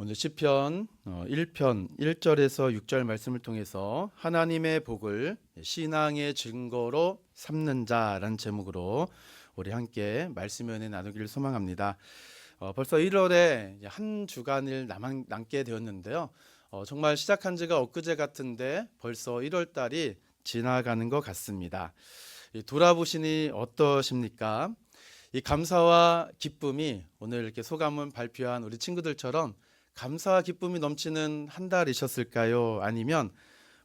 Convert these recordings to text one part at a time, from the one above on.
오늘 시편 1편 1절에서 6절 말씀을 통해서 하나님의 복을 신앙의 증거로 삼는 자라는 제목으로 우리 함께 말씀의 은혜 나누기를 소망합니다. 벌써 1월에 한 주간을 남게 되었는데요. 정말 시작한 지가 엊그제 같은데 벌써 1월 달이 지나가는 것 같습니다. 돌아보시니 어떠십니까? 이 감사와 기쁨이 오늘 이렇게 소감을 발표한 우리 친구들처럼 감사와 기쁨이 넘치는 한 달이셨을까요? 아니면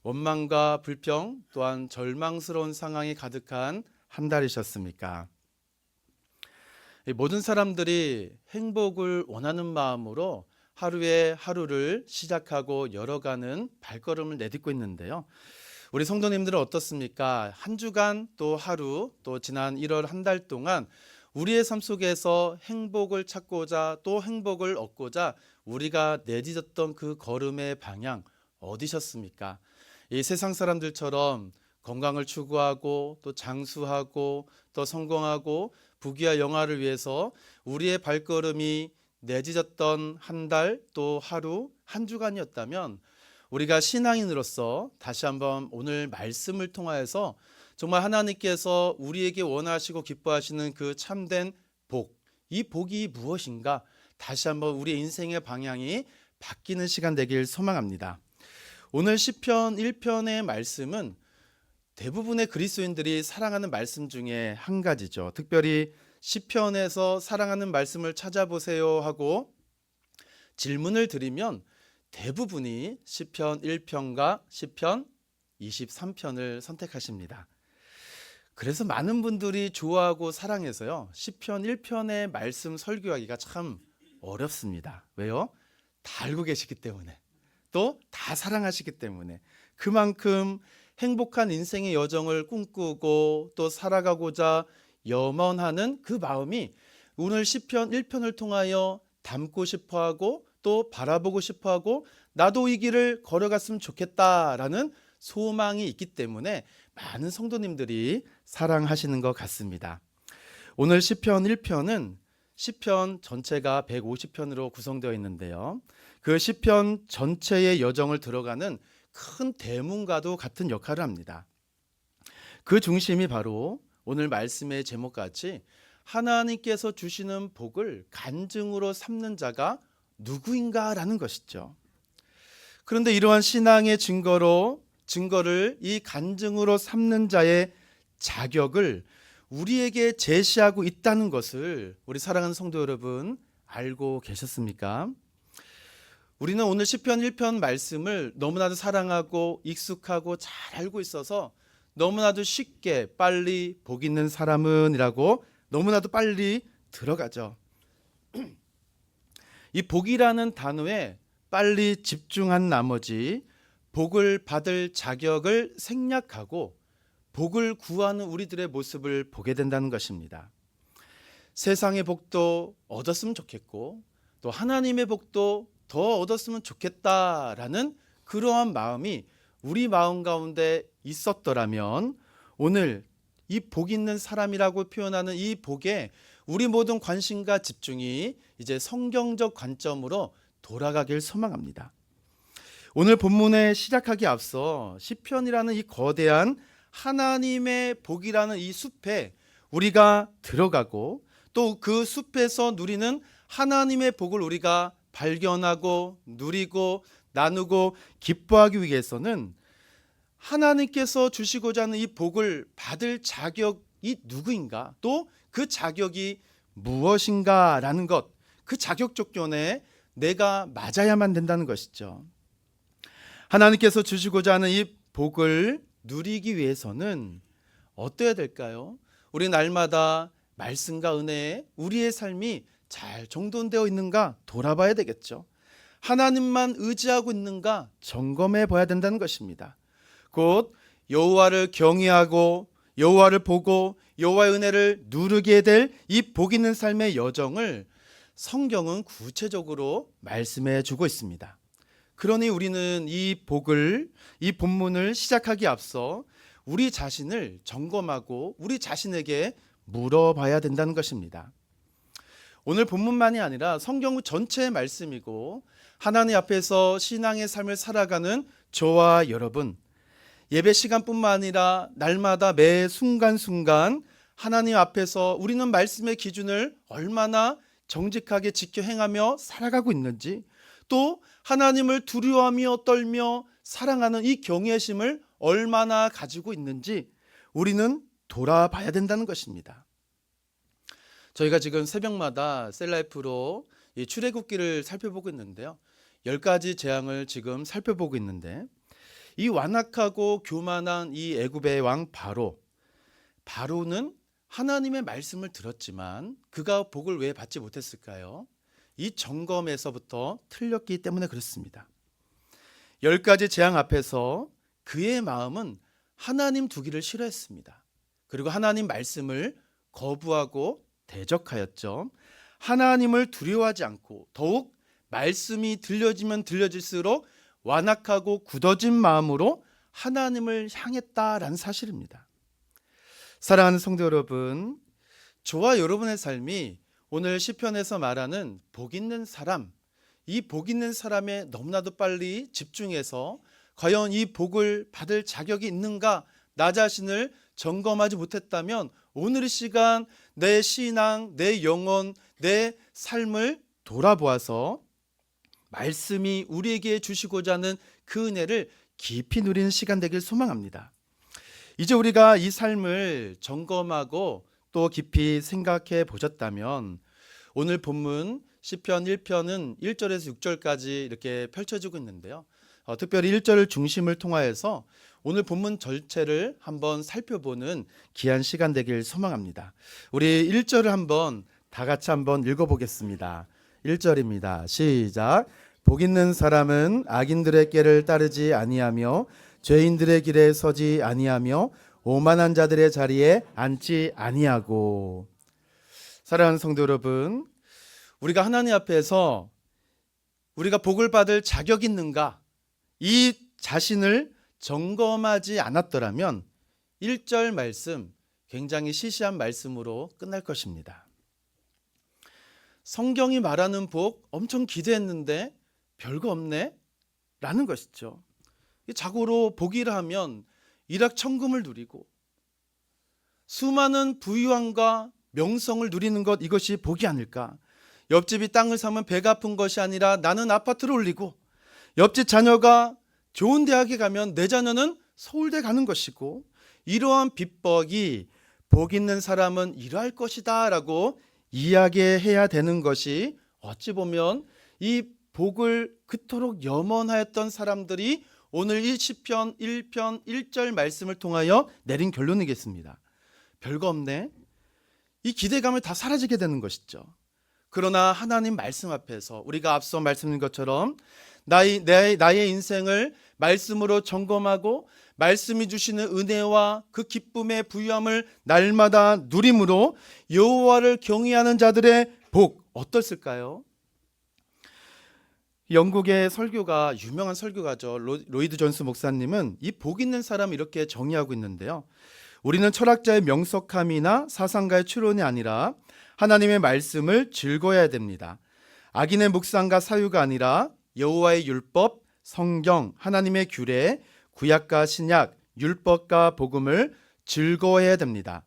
원망과 불평 또한 절망스러운 상황이 가득한 한 달이셨습니까? 모든 사람들이 행복을 원하는 마음으로 하루에 하루를 시작하고 열어가는 발걸음을 내딛고 있는데요. 우리 성도님들은 어떻습니까? 한 주간 또 하루 또 지난 1월 한 달 동안 우리의 삶 속에서 행복을 찾고자 또 행복을 얻고자 우리가 내딛었던 그 걸음의 방향 어디셨습니까? 이 세상 사람들처럼 건강을 추구하고 또 장수하고 또 성공하고 부귀와 영화를 위해서 우리의 발걸음이 내딛었던 한 달 또 하루 한 주간이었다면 우리가 신앙인으로서 다시 한번 오늘 말씀을 통하여서 정말 하나님께서 우리에게 원하시고 기뻐하시는 그 참된 복, 이 복이 무엇인가 다시 한번 우리의 인생의 방향이 바뀌는 시간 되길 소망합니다. 오늘 시편 1편의 말씀은 대부분의 그리스도인들이 사랑하는 말씀 중에 한 가지죠. 특별히 시편에서 사랑하는 말씀을 찾아보세요 하고 질문을 드리면 대부분이 시편 1편과 시편 23편을 선택하십니다. 그래서 많은 분들이 좋아하고 사랑해서요. 시편 1편의 말씀 설교하기가 참 어렵습니다. 왜요? 다 알고 계시기 때문에 또 다 사랑하시기 때문에 그만큼 행복한 인생의 여정을 꿈꾸고 또 살아가고자 염원하는 그 마음이 오늘 시편 1편을 통하여 담고 싶어하고 또 바라보고 싶어하고 나도 이 길을 걸어갔으면 좋겠다라는 소망이 있기 때문에 많은 성도님들이 사랑하시는 것 같습니다. 오늘 시편 1편은 시편 전체가 150편으로 구성되어 있는데요. 그 시편 전체의 여정을 들어가는 큰 대문과도 같은 역할을 합니다. 그 중심이 바로 오늘 말씀의 제목같이 하나님께서 주시는 복을 간증으로 삼는 자가 누구인가라는 것이죠. 그런데 이러한 신앙의 증거를 이 간증으로 삼는 자의 자격을 우리에게 제시하고 있다는 것을 우리 사랑하는 성도 여러분 알고 계셨습니까? 우리는 오늘 시편 1편 말씀을 너무나도 사랑하고 익숙하고 잘 알고 있어서 너무나도 쉽게 빨리 복 있는 사람은 이라고 너무나도 빨리 들어가죠. 이 복이라는 단어에 빨리 집중한 나머지 복을 받을 자격을 생략하고 복을 구하는 우리들의 모습을 보게 된다는 것입니다. 세상의 복도 얻었으면 좋겠고 또 하나님의 복도 더 얻었으면 좋겠다라는 그러한 마음이 우리 마음 가운데 있었더라면 오늘 이 복 있는 사람이라고 표현하는 이 복에 우리 모든 관심과 집중이 이제 성경적 관점으로 돌아가길 소망합니다. 오늘 본문에 시작하기 앞서 시편이라는 이 거대한 하나님의 복이라는 이 숲에 우리가 들어가고 또 그 숲에서 누리는 하나님의 복을 우리가 발견하고 누리고 나누고 기뻐하기 위해서는 하나님께서 주시고자 하는 이 복을 받을 자격이 누구인가 또 그 자격이 무엇인가라는 것, 그 자격 조건에 내가 맞아야만 된다는 것이죠. 하나님께서 주시고자 하는 이 복을 누리기 위해서는 어떠해야 될까요? 우리 날마다 말씀과 은혜에 우리의 삶이 잘 정돈되어 있는가 돌아봐야 되겠죠. 하나님만 의지하고 있는가 점검해 봐야 된다는 것입니다. 곧 여호와를 경외하고 여호와를 보고 여호와의 은혜를 누리게 될 이 복 있는 삶의 여정을 성경은 구체적으로 말씀해 주고 있습니다. 그러니 우리는 이 복을, 이 본문을 시작하기 앞서 우리 자신을 점검하고 우리 자신에게 물어봐야 된다는 것입니다. 오늘 본문만이 아니라 성경 전체의 말씀이고 하나님 앞에서 신앙의 삶을 살아가는 저와 여러분, 예배 시간뿐만 아니라 날마다 매 순간순간 하나님 앞에서 우리는 말씀의 기준을 얼마나 정직하게 지켜 행하며 살아가고 있는지, 또 하나님을 두려워하며 떨며 사랑하는 이 경외심을 얼마나 가지고 있는지 우리는 돌아봐야 된다는 것입니다. 저희가 지금 새벽마다 셀라이프로 이 출애굽기를 살펴보고 있는데요. 10가지 재앙을 지금 살펴보고 있는데, 이 완악하고 교만한 이 애굽의 왕 바로는 하나님의 말씀을 들었지만 그가 복을 왜 받지 못했을까요? 이 점검에서부터 틀렸기 때문에 그렇습니다. 10가지 재앙 앞에서 그의 마음은 하나님 두기를 싫어했습니다. 그리고 하나님 말씀을 거부하고 대적하였죠. 하나님을 두려워하지 않고 더욱 말씀이 들려지면 들려질수록 완악하고 굳어진 마음으로 하나님을 향했다라는 사실입니다. 사랑하는 성도 여러분, 저와 여러분의 삶이 오늘 시편에서 말하는 복 있는 사람, 이 복 있는 사람에 너무나도 빨리 집중해서 과연 이 복을 받을 자격이 있는가, 나 자신을 점검하지 못했다면 오늘 이 시간 내 신앙, 내 영혼, 내 삶을 돌아보아서 말씀이 우리에게 주시고자 하는 그 은혜를 깊이 누리는 시간 되길 소망합니다. 이제 우리가 이 삶을 점검하고 또 깊이 생각해 보셨다면 오늘 본문 시편 1편은 1절에서 6절까지 이렇게 펼쳐지고 있는데요. 특별히 1절을 중심을 통하여서 오늘 본문 전체를 한번 살펴보는 귀한 시간 되길 소망합니다. 우리 1절을 한번 다 같이 한번 읽어보겠습니다. 1절입니다. 시작. 복 있는 사람은 악인들의 꾀를 따르지 아니하며 죄인들의 길에 서지 아니하며 오만한 자들의 자리에 앉지 아니하고. 사랑하는 성도 여러분, 우리가 하나님 앞에서 우리가 복을 받을 자격이 있는가, 이 자신을 점검하지 않았더라면 1절 말씀 굉장히 시시한 말씀으로 끝날 것입니다. 성경이 말하는 복 엄청 기대했는데 별거 없네? 라는 것이죠. 자고로 복이라 하면 일확천금을 누리고 수많은 부유함과 명성을 누리는 것, 이것이 복이 아닐까? 옆집이 땅을 사면 배가 아픈 것이 아니라 나는 아파트를 올리고, 옆집 자녀가 좋은 대학에 가면 내 자녀는 서울대 가는 것이고, 이러한 비법이 복 있는 사람은 이러할 것이다 라고 이야기해야 되는 것이, 어찌 보면 이 복을 그토록 염원하였던 사람들이 오늘 이 시편 1편 1절 말씀을 통하여 내린 결론이겠습니다. 별거 없네. 이 기대감을 다 사라지게 되는 것이죠. 그러나 하나님 말씀 앞에서 우리가 앞서 말씀드린 것처럼 나의 인생을 말씀으로 점검하고 말씀이 주시는 은혜와 그 기쁨의 부유함을 날마다 누림으로 여호와를 경외하는 자들의 복 어떻을까요? 영국의 설교가, 유명한 설교가죠, 로이드 존스 목사님은 이 복 있는 사람 이렇게 정의하고 있는데요. 우리는 철학자의 명석함이나 사상가의 추론이 아니라 하나님의 말씀을 즐거워해야 됩니다. 악인의 묵상과 사유가 아니라 여호와의 율법, 성경, 하나님의 규례, 구약과 신약, 율법과 복음을 즐거워해야 됩니다.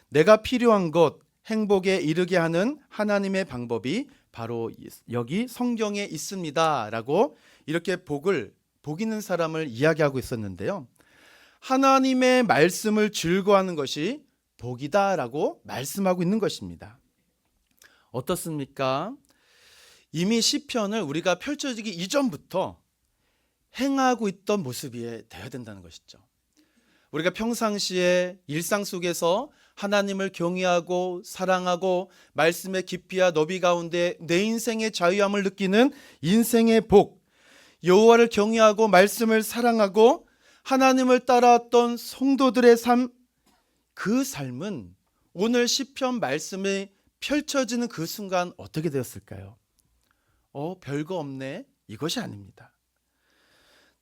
내가 필요한 것, 행복에 이르게 하는 하나님의 방법이 바로 여기 성경에 있습니다 라고 이렇게 복 있는 사람을 이야기하고 있었는데요. 하나님의 말씀을 즐거워하는 것이 복이다 라고 말씀하고 있는 것입니다. 어떻습니까? 이미 시편을 우리가 펼쳐지기 이전부터 행하고 있던 모습이 되어야 된다는 것이죠. 우리가 평상시에 일상 속에서 하나님을 경외하고 사랑하고 말씀의 깊이와 너비 가운데 내 인생의 자유함을 느끼는 인생의 복, 여호와를 경외하고 말씀을 사랑하고 하나님을 따라왔던 성도들의 삶, 그 삶은 오늘 시편 말씀이 펼쳐지는 그 순간 어떻게 되었을까요? 별거 없네, 이것이 아닙니다.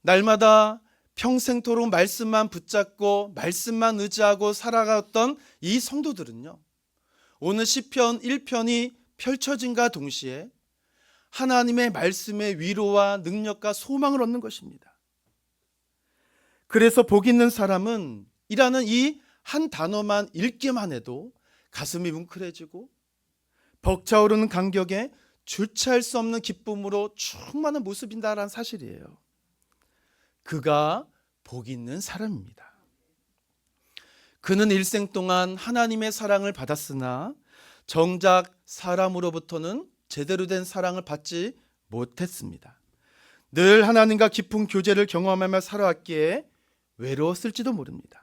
날마다 평생토록 말씀만 붙잡고 말씀만 의지하고 살아갔던 이 성도들은요, 오늘 시편 1편이 펼쳐진과 동시에 하나님의 말씀의 위로와 능력과 소망을 얻는 것입니다. 그래서 복 있는 사람은 이라는 이 한 단어만 읽기만 해도 가슴이 뭉클해지고 벅차오르는 감격에 주체할 수 없는 기쁨으로 충만한 모습이다라는 사실이에요. 그가 복 있는 사람입니다. 그는 일생 동안 하나님의 사랑을 받았으나 정작 사람으로부터는 제대로 된 사랑을 받지 못했습니다. 늘 하나님과 깊은 교제를 경험하며 살아왔기에 외로웠을지도 모릅니다.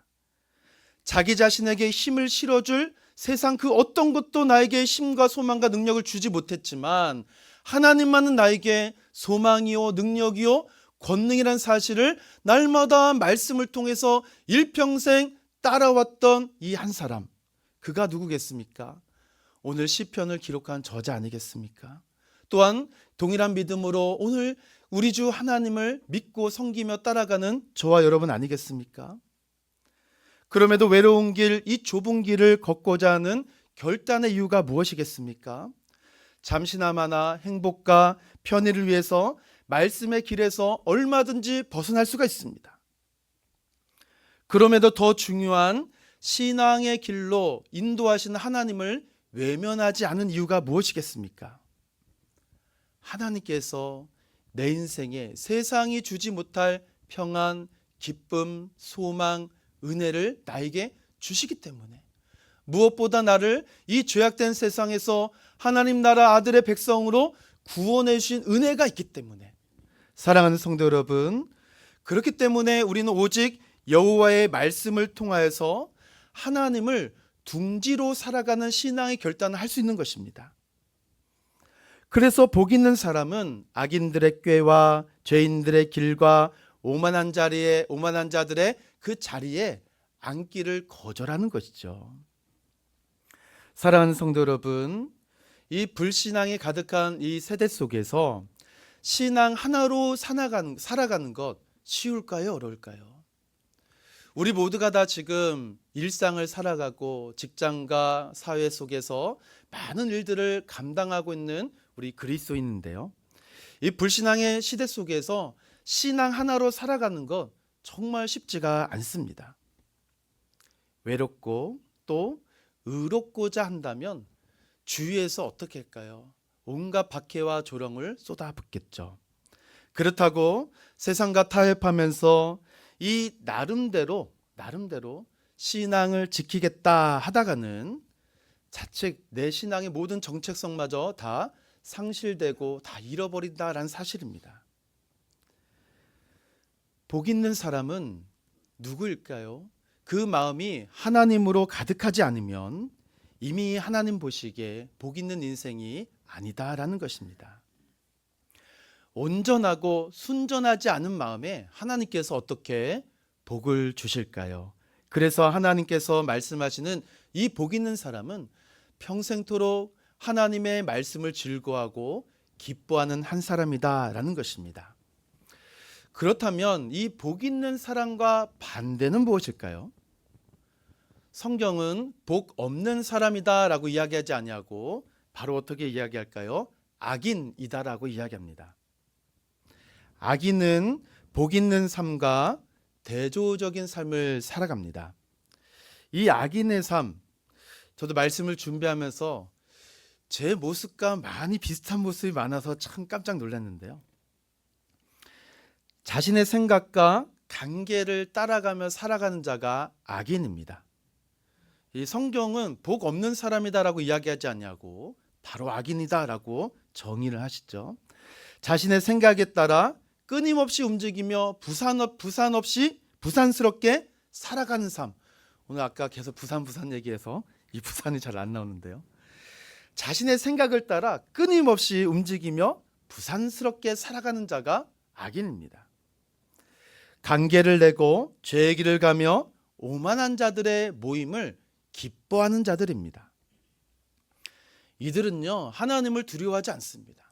자기 자신에게 힘을 실어줄 세상 그 어떤 것도 나에게 힘과 소망과 능력을 주지 못했지만 하나님만은 나에게 소망이요 능력이요 권능이란 사실을 날마다 말씀을 통해서 일평생 따라왔던 이 한 사람, 그가 누구겠습니까? 오늘 시편을 기록한 저자 아니겠습니까? 또한 동일한 믿음으로 오늘 우리 주 하나님을 믿고 섬기며 따라가는 저와 여러분 아니겠습니까? 그럼에도 외로운 길, 이 좁은 길을 걷고자 하는 결단의 이유가 무엇이겠습니까? 잠시나마나 행복과 편의를 위해서 말씀의 길에서 얼마든지 벗어날 수가 있습니다. 그럼에도 더 중요한 신앙의 길로 인도하시는 하나님을 외면하지 않은 이유가 무엇이겠습니까? 하나님께서 내 인생에 세상이 주지 못할 평안, 기쁨, 소망, 은혜를 나에게 주시기 때문에, 무엇보다 나를 이 죄악된 세상에서 하나님 나라 아들의 백성으로 구원해 주신 은혜가 있기 때문에, 사랑하는 성도 여러분, 그렇기 때문에 우리는 오직 여호와의 말씀을 통하여서 하나님을 둥지로 살아가는 신앙의 결단을 할 수 있는 것입니다. 그래서 복 있는 사람은 악인들의 꾀와 죄인들의 길과 오만한 자들의 그 자리에 앉기를 거절하는 것이죠. 사랑하는 성도 여러분, 이 불신앙이 가득한 이 세대 속에서 신앙 하나로 살아가는 것 쉬울까요? 어려울까요? 우리 모두가 다 지금 일상을 살아가고 직장과 사회 속에서 많은 일들을 감당하고 있는 우리 그리스도인인데요. 이 불신앙의 시대 속에서 신앙 하나로 살아가는 것 정말 쉽지가 않습니다. 외롭고 또 의롭고자 한다면 주위에서 어떻게 할까요? 온갖 박해와 조롱을 쏟아붓겠죠. 그렇다고 세상과 타협하면서 이 나름대로 신앙을 지키겠다 하다가는 자칫 내 신앙의 모든 정체성마저 다 상실되고 다 잃어버린다라는 사실입니다. 복 있는 사람은 누구일까요? 그 마음이 하나님으로 가득하지 않으면 이미 하나님 보시기에 복 있는 인생이 아니다라는 것입니다. 온전하고 순전하지 않은 마음에 하나님께서 어떻게 복을 주실까요? 그래서 하나님께서 말씀하시는 이 복 있는 사람은 평생토록 하나님의 말씀을 즐거워하고 기뻐하는 한 사람이다라는 것입니다. 그렇다면 이 복 있는 사람과 반대는 무엇일까요? 성경은 복 없는 사람이다라고 이야기하지 아니하고 바로 어떻게 이야기할까요? 악인이다라고 이야기합니다. 악인은 복 있는 삶과 대조적인 삶을 살아갑니다. 이 악인의 삶, 저도 말씀을 준비하면서 제 모습과 많이 비슷한 모습이 많아서 참 깜짝 놀랐는데요. 자신의 생각과 관계를 따라가며 살아가는 자가 악인입니다. 이 성경은 복 없는 사람이다라고 이야기하지 않냐고 바로 악인이다라고 정의를 하시죠. 자신의 생각에 따라 끊임없이 움직이며 부산스럽게 살아가는 삶. 오늘 아까 계속 부산 얘기해서 이 부산이 잘 안 나오는데요. 자신의 생각을 따라 끊임없이 움직이며 부산스럽게 살아가는 자가 악인입니다. 관계를 내고 죄의 길을 가며 오만한 자들의 모임을 기뻐하는 자들입니다. 이들은요, 하나님을 두려워하지 않습니다.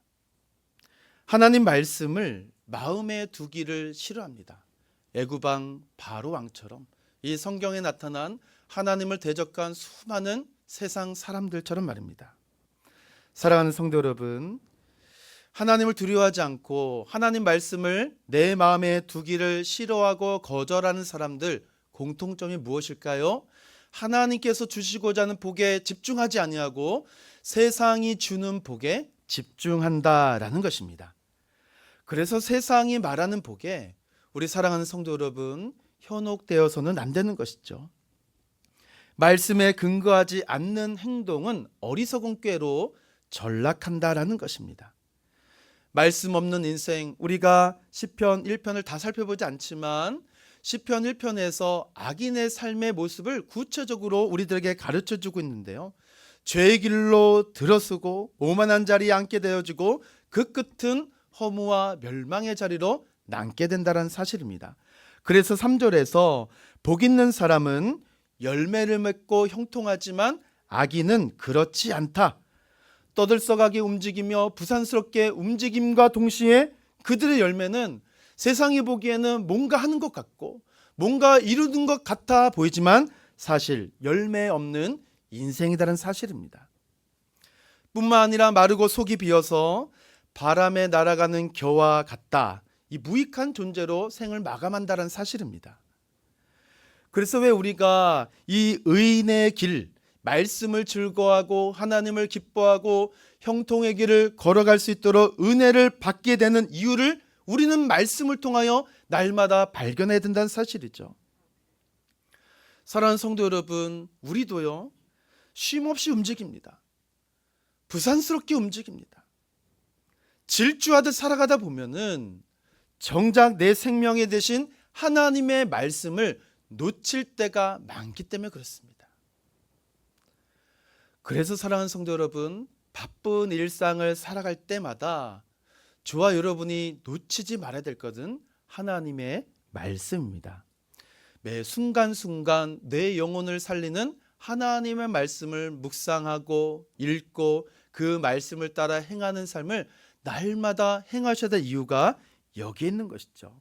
하나님 말씀을 마음에 두기를 싫어합니다. 애굽왕 바로 왕처럼 이 성경에 나타난 하나님을 대적한 수많은 세상 사람들처럼 말입니다. 사랑하는 성도 여러분, 하나님을 두려워하지 않고 하나님 말씀을 내 마음에 두기를 싫어하고 거절하는 사람들 공통점이 무엇일까요? 하나님께서 주시고자 하는 복에 집중하지 아니하고 세상이 주는 복에 집중한다라는 것입니다. 그래서 세상이 말하는 복에 우리 사랑하는 성도 여러분 현혹되어서는 안 되는 것이죠. 말씀에 근거하지 않는 행동은 어리석은 꾀로 전락한다라는 것입니다. 말씀 없는 인생, 우리가 시편 1편을 다 살펴보지 않지만 시편 1편에서 악인의 삶의 모습을 구체적으로 우리들에게 가르쳐주고 있는데요. 죄의 길로 들어서고 오만한 자리에 앉게 되어지고 그 끝은 허무와 멸망의 자리로 남게 된다는 사실입니다. 그래서 3절에서 복 있는 사람은 열매를 맺고 형통하지만 악인은 그렇지 않다. 떠들썩하게 움직이며 부산스럽게 움직임과 동시에 그들의 열매는 세상이 보기에는 뭔가 하는 것 같고 뭔가 이루는 것 같아 보이지만 사실 열매 없는 인생이라는 사실입니다. 뿐만 아니라 마르고 속이 비어서 바람에 날아가는 겨와 같다. 이 무익한 존재로 생을 마감한다는 사실입니다. 그래서 왜 우리가 이 의인의 길, 말씀을 즐거워하고 하나님을 기뻐하고 형통의 길을 걸어갈 수 있도록 은혜를 받게 되는 이유를 우리는 말씀을 통하여 날마다 발견해야 된다는 사실이죠. 사랑하는 성도 여러분, 우리도요 쉼없이 움직입니다. 부산스럽게 움직입니다. 질주하듯 살아가다 보면은 정작 내 생명에 대신 하나님의 말씀을 놓칠 때가 많기 때문에 그렇습니다. 그래서 사랑하는 성도 여러분, 바쁜 일상을 살아갈 때마다 저와 여러분이 놓치지 말아야 될 것은 하나님의 말씀입니다. 매 순간순간 내 영혼을 살리는 하나님의 말씀을 묵상하고 읽고 그 말씀을 따라 행하는 삶을 날마다 행하셔야 될 이유가 여기에 있는 것이죠.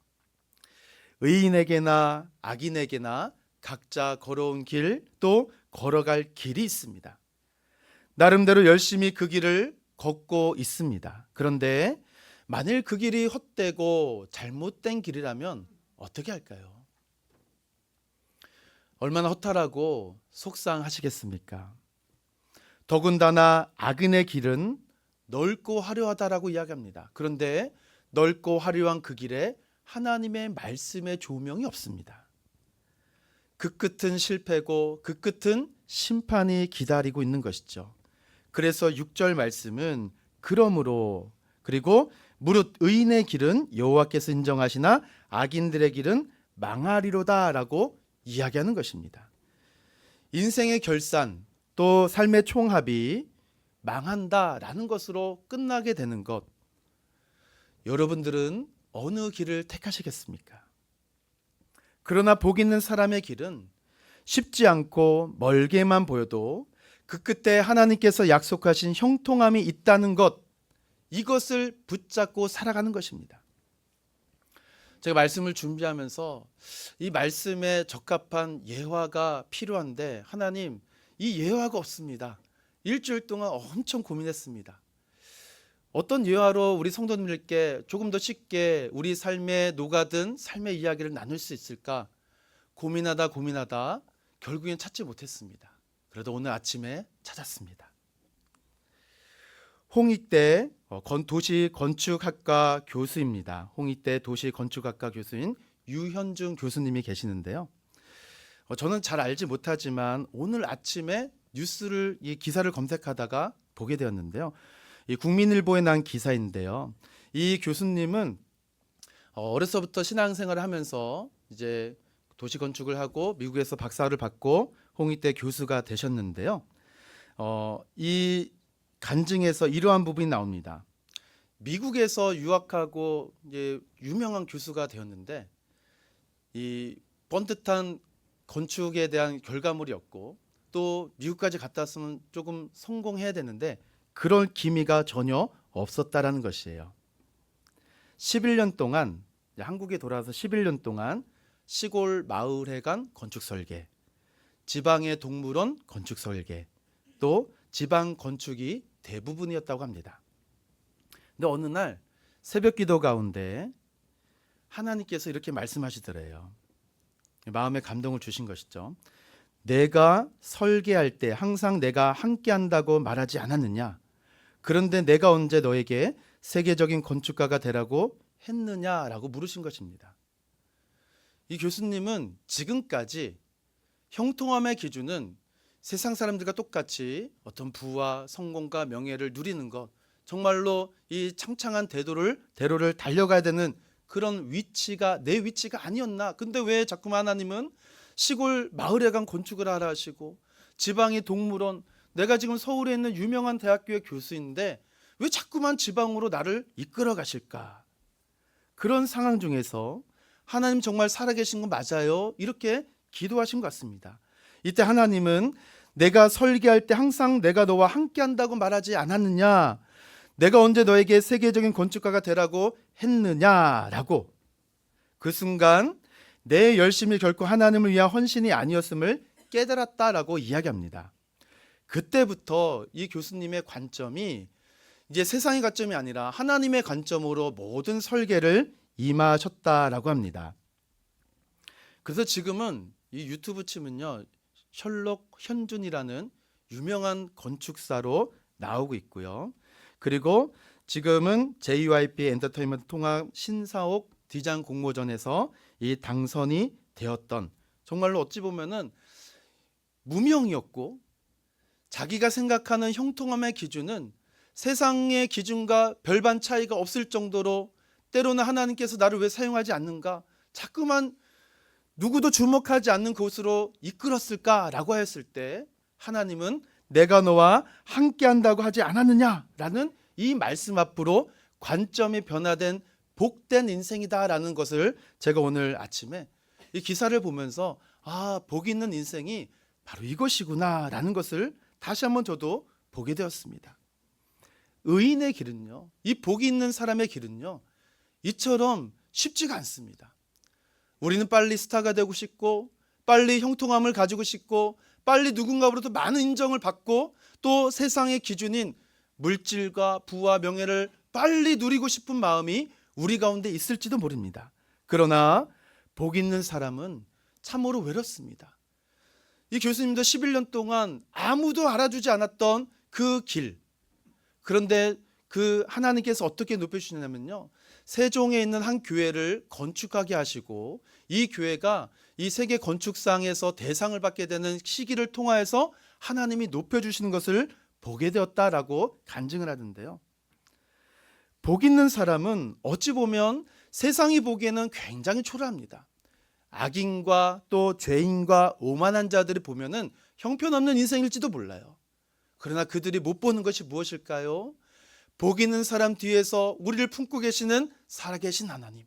의인에게나 악인에게나 각자 걸어온 길, 또 걸어갈 길이 있습니다. 나름대로 열심히 그 길을 걷고 있습니다. 그런데 만일 그 길이 헛되고 잘못된 길이라면 어떻게 할까요? 얼마나 허탈하고 속상하시겠습니까? 더군다나 악인의 길은 넓고 화려하다라고 이야기합니다. 그런데 넓고 화려한 그 길에 하나님의 말씀의 조명이 없습니다. 그 끝은 실패고 그 끝은 심판이 기다리고 있는 것이죠. 그래서 6절 말씀은 그러므로 그리고 무릇 의인의 길은 여호와께서 인정하시나 악인들의 길은 망하리로다라고 이야기하는 것입니다. 인생의 결산 또 삶의 총합이 망한다라는 것으로 끝나게 되는 것, 여러분들은 어느 길을 택하시겠습니까? 그러나 복 있는 사람의 길은 쉽지 않고 멀게만 보여도 그 끝에 하나님께서 약속하신 형통함이 있다는 것, 이것을 붙잡고 살아가는 것입니다. 제가 말씀을 준비하면서 이 말씀에 적합한 예화가 필요한데 하나님, 이 예화가 없습니다. 일주일 동안 엄청 고민했습니다. 어떤 예화로 우리 성도님들께 조금 더 쉽게 우리 삶에 녹아든 삶의 이야기를 나눌 수 있을까 고민하다 결국엔 찾지 못했습니다. 그래도 오늘 아침에 찾았습니다. 홍익대 도시건축학과 교수입니다. 홍익대 도시건축학과 교수인 유현중 교수님이 계시는데요. 저는 잘 알지 못하지만 오늘 아침에 이 기사를 검색하다가 보게 되었는데요. 이 국민일보에 난 기사인데요. 이 교수님은 어려서부터 신앙생활을 하면서 이제 도시건축을 하고 미국에서 박사를 받고 홍익대 교수가 되셨는데요. 이 간증에서 이러한 부분이 나옵니다. 미국에서 유학하고 이제 유명한 교수가 되었는데 이 번듯한 건축에 대한 결과물이었고 또 미국까지 갔다 왔으면 조금 성공해야 되는데 그럴 기미가 전혀 없었다라는 것이에요. 11년 동안 한국에 돌아와서 11년 동안 시골 마을회관 건축 설계, 지방의 동물원 건축 설계, 또 지방 건축이 대부분이었다고 합니다. 근데 어느 날 새벽 기도 가운데 하나님께서 이렇게 말씀하시더래요. 마음에 감동을 주신 것이죠. 내가 설계할 때 항상 내가 함께 한다고 말하지 않았느냐? 그런데 내가 언제 너에게 세계적인 건축가가 되라고 했느냐라고 물으신 것입니다. 이 교수님은 지금까지 형통함의 기준은 세상 사람들과 똑같이 어떤 부와 성공과 명예를 누리는 것, 정말로 이 창창한 대로를 달려가야 되는 그런 위치가 내 위치가 아니었나? 근데 왜 자꾸만 하나님은 시골 마을에 간 건축을 하라 하시고 지방의 동물원, 내가 지금 서울에 있는 유명한 대학교의 교수인데 왜 자꾸만 지방으로 나를 이끌어 가실까? 그런 상황 중에서 하나님 정말 살아계신 거 맞아요? 이렇게 기도하신 것 같습니다. 이때 하나님은 내가 설계할 때 항상 내가 너와 함께 한다고 말하지 않았느냐? 내가 언제 너에게 세계적인 건축가가 되라고 했느냐라고, 그 순간 내 열심이 결코 하나님을 위한 헌신이 아니었음을 깨달았다라고 이야기합니다. 그때부터 이 교수님의 관점이 이제 세상의 관점이 아니라 하나님의 관점으로 모든 설계를 임하셨다라고 합니다. 그래서 지금은 이 유튜브 치면요, 셜록 현준이라는 유명한 건축사로 나오고 있고요. 그리고 지금은 JYP 엔터테인먼트 통합 신사옥 디자인 공모전에서 이 당선이 되었던, 정말로 어찌 보면은 무명이었고 자기가 생각하는 형통함의 기준은 세상의 기준과 별반 차이가 없을 정도로 때로는 하나님께서 나를 왜 사용하지 않는가, 자꾸만 누구도 주목하지 않는 곳으로 이끌었을까라고 했을 때 하나님은 내가 너와 함께 한다고 하지 않았느냐라는 이 말씀 앞으로 관점이 변화된 복된 인생이다라는 것을 제가 오늘 아침에 이 기사를 보면서 복 있는 인생이 바로 이것이구나라는 것을 다시 한번 저도 보게 되었습니다. 의인의 길은요, 이 복이 있는 사람의 길은요, 이처럼 쉽지가 않습니다. 우리는 빨리 스타가 되고 싶고 빨리 형통함을 가지고 싶고 빨리 누군가로부터 많은 인정을 받고 또 세상의 기준인 물질과 부와 명예를 빨리 누리고 싶은 마음이 우리 가운데 있을지도 모릅니다. 그러나 복 있는 사람은 참으로 외롭습니다. 이 교수님도 11년 동안 아무도 알아주지 않았던 그 길, 그런데 그 하나님께서 어떻게 높여주시냐면요, 세종에 있는 한 교회를 건축하게 하시고 이 교회가 이 세계 건축상에서 대상을 받게 되는 시기를 통하여서 하나님이 높여주시는 것을 보게 되었다라고 간증을 하던데요. 복 있는 사람은 어찌 보면 세상이 보기에는 굉장히 초라합니다. 악인과 또 죄인과 오만한 자들이 보면은 형편없는 인생일지도 몰라요. 그러나 그들이 못 보는 것이 무엇일까요? 복 있는 사람 뒤에서 우리를 품고 계시는 살아계신 하나님.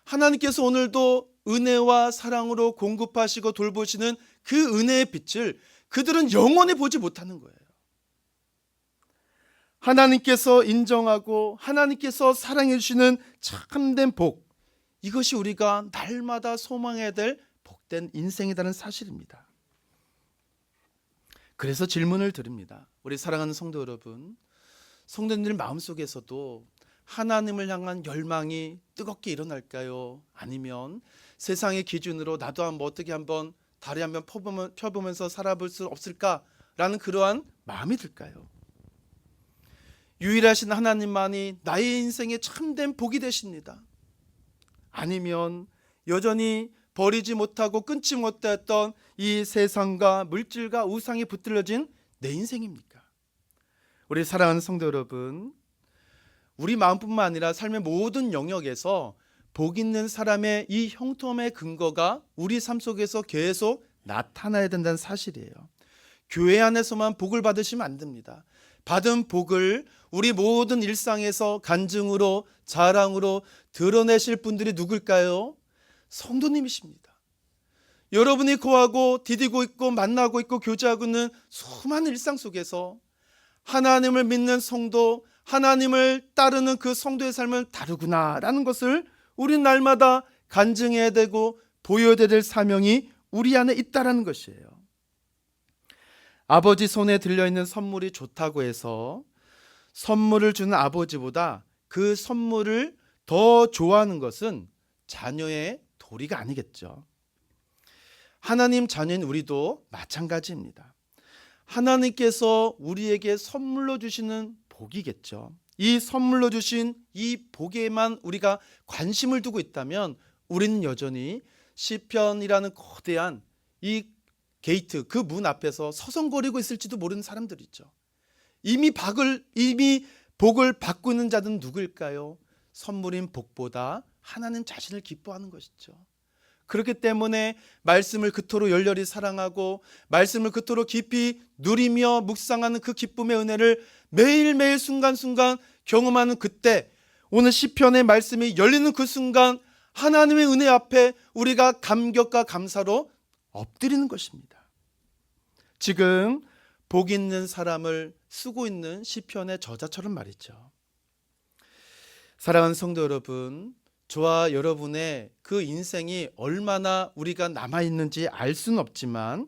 하나님께서 오늘도 은혜와 사랑으로 공급하시고 돌보시는 그 은혜의 빛을 그들은 영원히 보지 못하는 거예요. 하나님께서 인정하고 하나님께서 사랑해 주시는 참된 복, 이것이 우리가 날마다 소망해야 될 복된 인생이라는 사실입니다. 그래서 질문을 드립니다. 우리 사랑하는 성도 여러분, 성도님들 마음속에서도 하나님을 향한 열망이 뜨겁게 일어날까요? 아니면 세상의 기준으로 나도 어떻게 한번 다리 한번 펴보면서 살아볼 수 없을까라는 그러한 마음이 들까요? 유일하신 하나님만이 나의 인생에 참된 복이 되십니다. 아니면 여전히 버리지 못하고 끊지 못했던 이 세상과 물질과 우상이 붙들려진 내 인생입니까? 우리 사랑하는 성도 여러분, 우리 마음뿐만 아니라 삶의 모든 영역에서 복 있는 사람의 이 형통함의 근거가 우리 삶 속에서 계속 나타나야 된다는 사실이에요. 교회 안에서만 복을 받으시면 안 됩니다. 받은 복을 우리 모든 일상에서 간증으로 자랑으로 드러내실 분들이 누굴까요? 성도님이십니다. 여러분이 거하고 디디고 있고 만나고 있고 교제하고 있는 수많은 일상 속에서 하나님을 믿는 성도, 하나님을 따르는 그 성도의 삶은 다르구나라는 것을 우리 날마다 간증해야 되고 보여야 될 사명이 우리 안에 있다라는 것이에요. 아버지 손에 들려있는 선물이 좋다고 해서 선물을 주는 아버지보다 그 선물을 더 좋아하는 것은 자녀의 도리가 아니겠죠. 하나님 자녀인 우리도 마찬가지입니다. 하나님께서 우리에게 선물로 주시는 복이겠죠. 이 선물로 주신 이 복에만 우리가 관심을 두고 있다면 우리는 여전히 시편이라는 거대한 이 게이트, 그 문 앞에서 서성거리고 있을지도 모르는 사람들이죠. 이미 복을 받고 있는 자들은 누구일까요? 선물인 복보다 하나님 자신을 기뻐하는 것이죠. 그렇기 때문에 말씀을 그토록 열렬히 사랑하고 말씀을 그토록 깊이 누리며 묵상하는 그 기쁨의 은혜를 매일매일 순간순간 경험하는 그때, 오늘 시편의 말씀이 열리는 그 순간 하나님의 은혜 앞에 우리가 감격과 감사로 엎드리는 것입니다. 지금 복 있는 사람을 쓰고 있는 시편의 저자처럼 말이죠. 사랑하는 성도 여러분, 저와 여러분의 그 인생이 얼마나 우리가 남아있는지 알 수는 없지만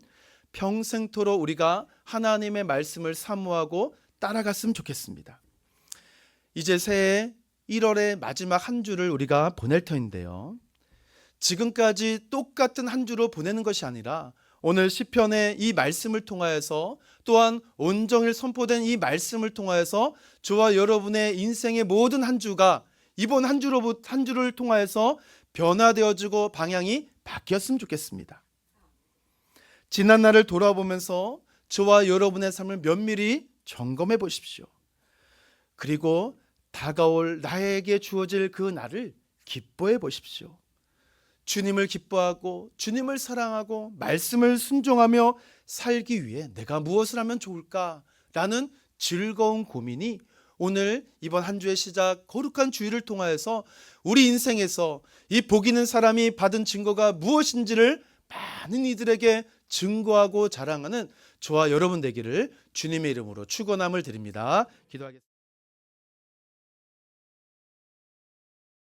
평생토록 우리가 하나님의 말씀을 사모하고 따라갔으면 좋겠습니다. 이제 새해 1월의 마지막 한 주를 우리가 보낼 터인데요. 지금까지 똑같은 한 주로 보내는 것이 아니라 오늘 시편의 이 말씀을 통하여서, 또한 온종일 선포된 이 말씀을 통하여서 저와 여러분의 인생의 모든 한 주가 이번 한 주를 통하여서 변화되어지고 방향이 바뀌었으면 좋겠습니다. 지난 날을 돌아보면서 저와 여러분의 삶을 면밀히 점검해 보십시오. 그리고 다가올 나에게 주어질 그 날을 기뻐해 보십시오. 주님을 기뻐하고 주님을 사랑하고 말씀을 순종하며 살기 위해 내가 무엇을 하면 좋을까라는 즐거운 고민이 오늘 이번 한 주의 시작 거룩한 주일을 통하여서 우리 인생에서 이 복 있는 사람이 받은 증거가 무엇인지를 많은 이들에게 증거하고 자랑하는 저와 여러분 되기를 주님의 이름으로 축원함을 드립니다. 기도하겠습니다.